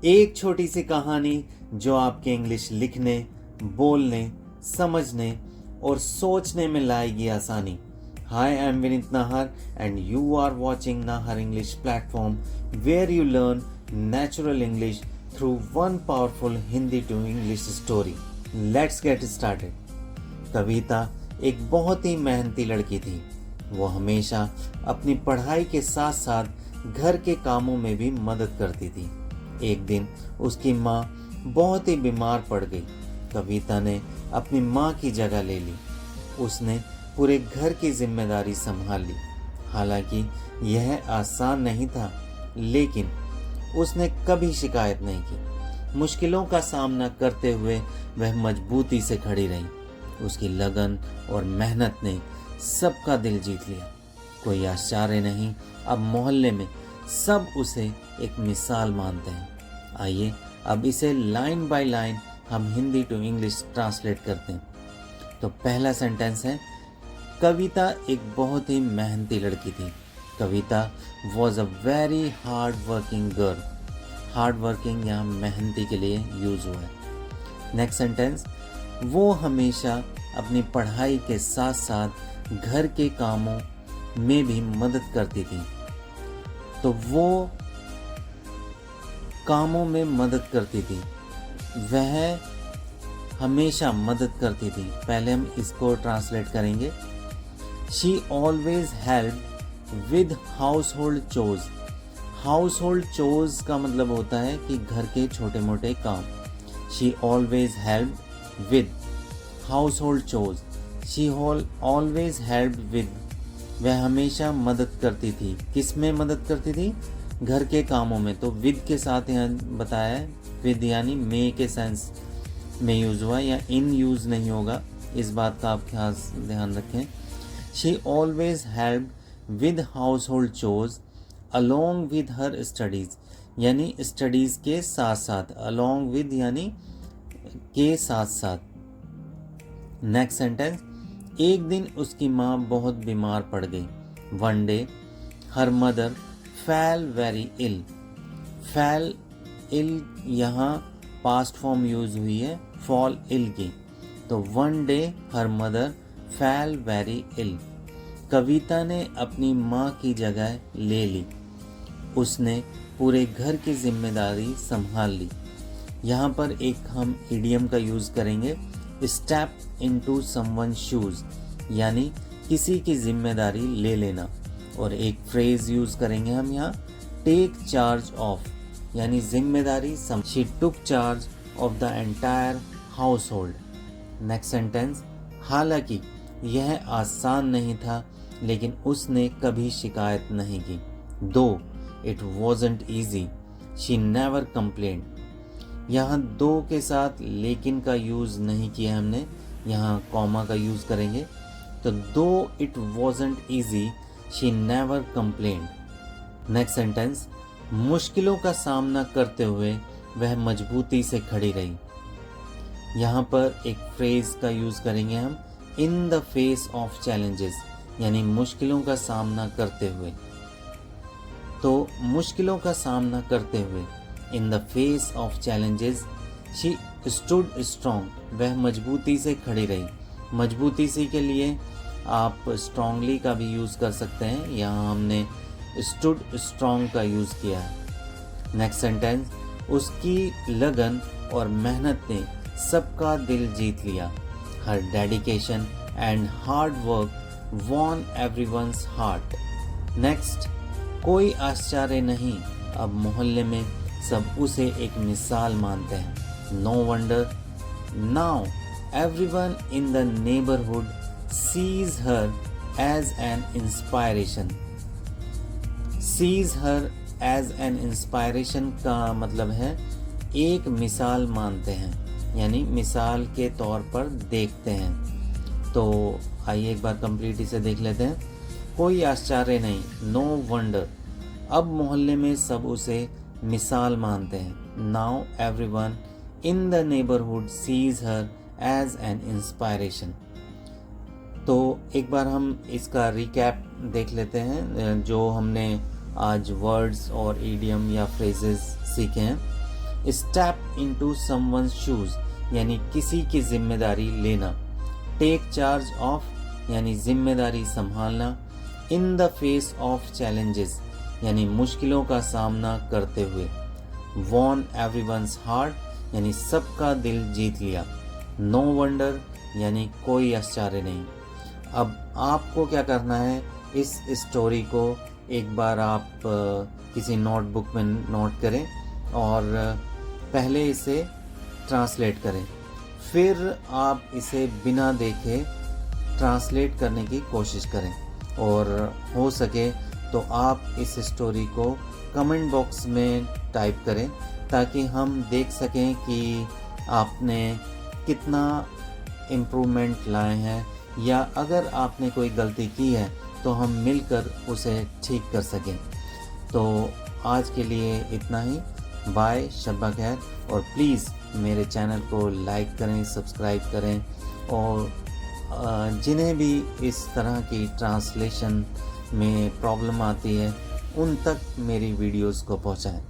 एक छोटी सी कहानी जो आपके इंग्लिश लिखने, बोलने, समझने और सोचने में लाएगी आसानी। Hi, I'm Vinit Nahar and you are watching Nahar English platform where you learn natural English through one powerful Hindi to English story. Let's get started. कविता एक बहुत ही मेहनती लड़की थी। वो हमेशा अपनी पढ़ाई के साथ साथ घर के कामों में भी मदद करती थी। एक दिन उसकी माँ बहुत ही बीमार पड़ गई। कविता ने अपनी माँ की जगह ले ली। उसने पूरे घर की जिम्मेदारी संभाल ली। हालांकि यह आसान नहीं था, लेकिन उसने कभी शिकायत नहीं की। मुश्किलों का सामना करते हुए वह मजबूती से खड़ी रही। उसकी लगन और मेहनत ने सबका दिल जीत लिया। कोई आश्चर्य नहीं, अब मोहल्ले में सब उसे एक मिसाल मानते हैं। आइए अब इसे लाइन बाय लाइन हम हिंदी टू इंग्लिश ट्रांसलेट करते हैं। तो पहला सेंटेंस है, कविता एक बहुत ही मेहनती लड़की थी। Kavita was a very hard working girl. Hard working यहाँ मेहनती के लिए यूज हुआ है। नेक्स्ट सेंटेंस, वो हमेशा अपनी पढ़ाई के साथ साथ घर के कामों में भी मदद करती थी। तो वो कामों में मदद करती थी, वह हमेशा मदद करती थी। पहले हम इसको ट्रांसलेट करेंगे। She always help with house hold chose. House hold chose का मतलब होता है कि घर के छोटे मोटे काम। She always help with house hold chose. She always help with, वह हमेशा मदद करती थी। किस में मदद करती थी? घर के कामों में। तो विद के साथ यहाँ बताया है, विद यानी मे के सेंस में यूज हुआ, या इन यूज नहीं होगा, इस बात का आप खास ध्यान रखें। She always help with house hold chose along with her studies, यानी स्टडीज के साथ साथ। अलोंग विद यानी के साथ साथ। नेक्स्ट सेंटेंस, एक दिन उसकी माँ बहुत बीमार पड़ गई। One day her mother fell very ill. Fell ill यहाँ पास्ट फॉर्म यूज हुई है फॉल इल की। तो one day her mother fell very ill. Kavita ने अपनी माँ की जगह ले ली। उसने पूरे घर की जिम्मेदारी संभाल ली। यहाँ पर एक हम इडियम का यूज करेंगे, स्टेप इनटू समवन शूज, यानी किसी की जिम्मेदारी ले लेना। और एक फ्रेज यूज करेंगे हम यहाँ, टेक चार्ज ऑफ, यानी जिम्मेदारी। She took charge of the entire house hold. Next sentence, हालांकि यह आसान नहीं था, लेकिन उसने कभी शिकायत नहीं की। दो it wasn't easy she never complain. यहाँ दो के साथ लेकिन का यूज नहीं किया हमने, यहाँ कॉमा का यूज करेंगे। तो दो it wasn't easy she never complain. Next sentence, मुश्किलों का सामना करते हुए वह मजबूती से खड़ी रही। यहाँ पर एक फ्रेज का यूज करेंगे हम, in the face of challenges, यानी मुश्किलों का सामना करते हुए। तो मुश्किलों का सामना करते हुए, in the face of challenges she stood strong, वह मजबूती से खड़ी रही। मजबूती से के लिए आप स्ट्रांगली का भी यूज कर सकते हैं, यहाँ हमने स्टूड स्ट्रॉन्ग का यूज किया है। नेक्स्ट सेंटेंस, उसकी लगन और मेहनत ने सबका दिल जीत लिया। Her dedication and hard work won everyone's heart. Next, कोई आश्चर्य नहीं, अब मोहल्ले में सब उसे एक मिसाल मानते हैं। No wonder now everyone in the neighbourhood sees her as an inspiration। sees her as an inspiration का मतलब है एक मिसाल मानते हैं, यानी मिसाल के तौर पर देखते हैं। तो आइए एक बार कंप्लीट इसे देख लेते हैं। कोई आश्चर्य नहीं, नो वंडर, अब मोहल्ले में सब उसे मिसाल मानते हैं। Now everyone in the neighbourhood sees her as an inspiration. तो एक बार हम इसका रिकैप देख लेते हैं, जो हमने आज वर्ड्स और इडियम या फ्रेजेस सीखे हैं। स्टेप इनटू समवन्स शूज यानी किसी की जिम्मेदारी लेना, टेक चार्ज ऑफ यानी जिम्मेदारी संभालना, in the face of challenges यानी मुश्किलों का सामना करते हुए, वॉन एवरीवन्स हार्ट यानी सबका दिल जीत लिया, नो वंडर यानी कोई आश्चर्य नहीं। अब आपको क्या करना है, इस स्टोरी को एक बार आप किसी नोटबुक में नोट करें और पहले इसे ट्रांसलेट करें, फिर आप इसे बिना देखे ट्रांसलेट करने की कोशिश करें और हो सके तो आप इस स्टोरी को कमेंट बॉक्स में टाइप करें ताकि हम देख सकें कि आपने कितना इम्प्रूवमेंट लाए हैं, या अगर आपने कोई गलती की है तो हम मिलकर उसे ठीक कर सकें। तो आज के लिए इतना ही, बाय, शब्बा खैर, और प्लीज़ मेरे चैनल को लाइक करें, सब्सक्राइब करें और जिन्हें भी इस तरह की ट्रांसलेशन में प्रॉब्लम आती है उन तक मेरी वीडियोस को पहुंचाएं।